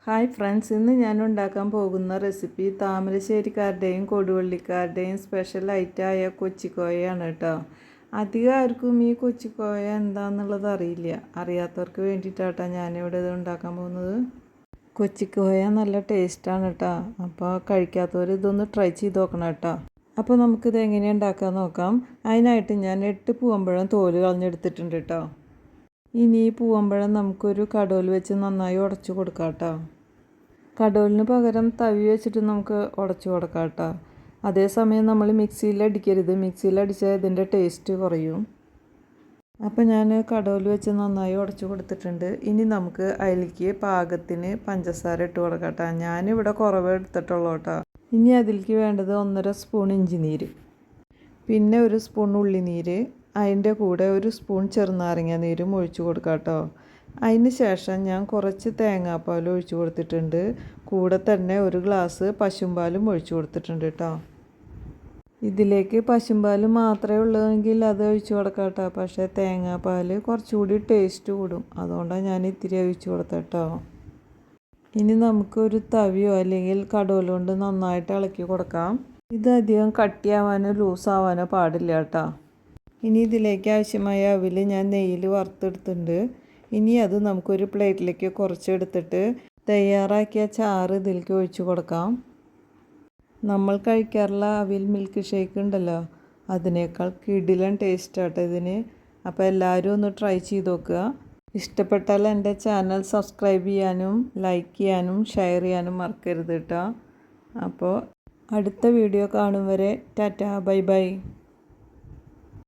Hi friends, ഇന്ന് ഞാൻ ഉണ്ടാക്കാൻ പോകുന്ന റെസിപ്പി താമരശ്ശേരിക്കാരുടെയും കൊടുവള്ളിക്കാരുടെയും സ്പെഷ്യൽ ഐറ്റമായ കൊച്ചിക്കോയയാണ് കേട്ടോ. അധികം ആർക്കും ഈ കൊച്ചിക്കോയ എന്താണെന്നുള്ളത് അറിയില്ല. അറിയാത്തവർക്ക് വേണ്ടിയിട്ടാട്ടോ ഞാനിവിടെ ഇത് ഉണ്ടാക്കാൻ പോകുന്നത്. കൊച്ചിക്കോയ നല്ല ടേസ്റ്റാണ് കേട്ടോ. അപ്പോൾ കഴിക്കാത്തവർ ഇതൊന്ന് ട്രൈ ചെയ്ത് നോക്കണം കേട്ടോ. അപ്പോൾ നമുക്കിത് എങ്ങനെയാണ് ഉണ്ടാക്കാൻ നോക്കാം. അതിനായിട്ട് ഞാൻ 8 പൂവമ്പഴം തോല് കളഞ്ഞെടുത്തിട്ടുണ്ട് കേട്ടോ. ഇനി ഈ പൂവമ്പഴം നമുക്കൊരു കടോൽ വെച്ച് നന്നായി ഉടച്ചു കൊടുക്കാം കേട്ടോ. കടോലിന് പകരം തവി വെച്ചിട്ട് നമുക്ക് ഉടച്ചു കൊടുക്കാം കേട്ടോ. അതേസമയം നമ്മൾ മിക്സിയിൽ അടിക്കരുത്. മിക്സിയിൽ അടിച്ചാൽ ഇതിൻ്റെ ടേസ്റ്റ് കുറയും. അപ്പോൾ ഞാൻ കടോൽ വെച്ച് നന്നായി ഉടച്ചു കൊടുത്തിട്ടുണ്ട്. ഇനി നമുക്ക് അതിലേക്ക് പാകത്തിന് പഞ്ചസാര ഇട്ട് കൊടുക്കാം കേട്ടോ. ഞാനിവിടെ കുറവ് എടുത്തിട്ടുള്ളൂ കേട്ടോ. ഇനി അതിലേക്ക് വേണ്ടത് 1.5 സ്പൂൺ ഇഞ്ചി നീര്, പിന്നെ 1 സ്പൂൺ ഉള്ളിനീര്, അതിൻ്റെ കൂടെ 1 സ്പൂൺ ചെറുനാരങ്ങ നീരും ഒഴിച്ചു കൊടുക്കാം കേട്ടോ. അതിന് ശേഷം ഞാൻ കുറച്ച് തേങ്ങാപ്പാൽ ഒഴിച്ചു കൊടുത്തിട്ടുണ്ട്. കൂടെ തന്നെ 1 ഗ്ലാസ് പശുമ്പാലും ഒഴിച്ചു കൊടുത്തിട്ടുണ്ട് കേട്ടോ. ഇതിലേക്ക് പശുമ്പാൽ മാത്രമേ ഉള്ളൂവെങ്കിൽ അത് ഒഴിച്ചു കൊടുക്കാം കേട്ടോ. പക്ഷേ തേങ്ങാപ്പാൽ കുറച്ചുകൂടി ടേസ്റ്റ് കൂടും. അതുകൊണ്ടാണ് ഞാൻ ഇത്തിരി ഒഴിച്ചു കൊടുത്തത് കേട്ടോ. ഇനി നമുക്കൊരു തവിയോ അല്ലെങ്കിൽ കടോല കൊണ്ട് നന്നായിട്ട് ഇളക്കി കൊടുക്കാം. ഇത് അധികം കട്ടിയാവാനോ ലൂസാവാനോ പാടില്ല കേട്ടോ. ഇനി ഇതിലേക്ക് ആവശ്യമായ അവിൽ ഞാൻ നെയ്യിൽ വറുത്തെടുത്തിട്ടുണ്ട്. ഇനി അത് നമുക്കൊരു പ്ലേറ്റിലേക്ക് കുറച്ചെടുത്തിട്ട് തയ്യാറാക്കിയ ചാറ് ഇതിലേക്ക് ഒഴിച്ചു കൊടുക്കാം. നമ്മൾ കഴിക്കാറുള്ള അവിൽ മിൽക്ക് ഷേക്ക് ഉണ്ടല്ലോ, അതിനേക്കാൾ കിടിലൻ ടേസ്റ്റാട്ടോ ഇതിന്. അപ്പോൾ എല്ലാവരും ഒന്ന് ട്രൈ ചെയ്ത് നോക്കുക. ഇഷ്ടപ്പെട്ടാൽ എൻ്റെ ചാനൽ സബ്സ്ക്രൈബ് ചെയ്യാനും ലൈക്ക് ചെയ്യാനും ഷെയർ ചെയ്യാനും മറക്കരുത് കേട്ടോ. അപ്പോൾ അടുത്ത വീഡിയോ കാണും വരെ ടാറ്റാ, ബൈ ബൈ.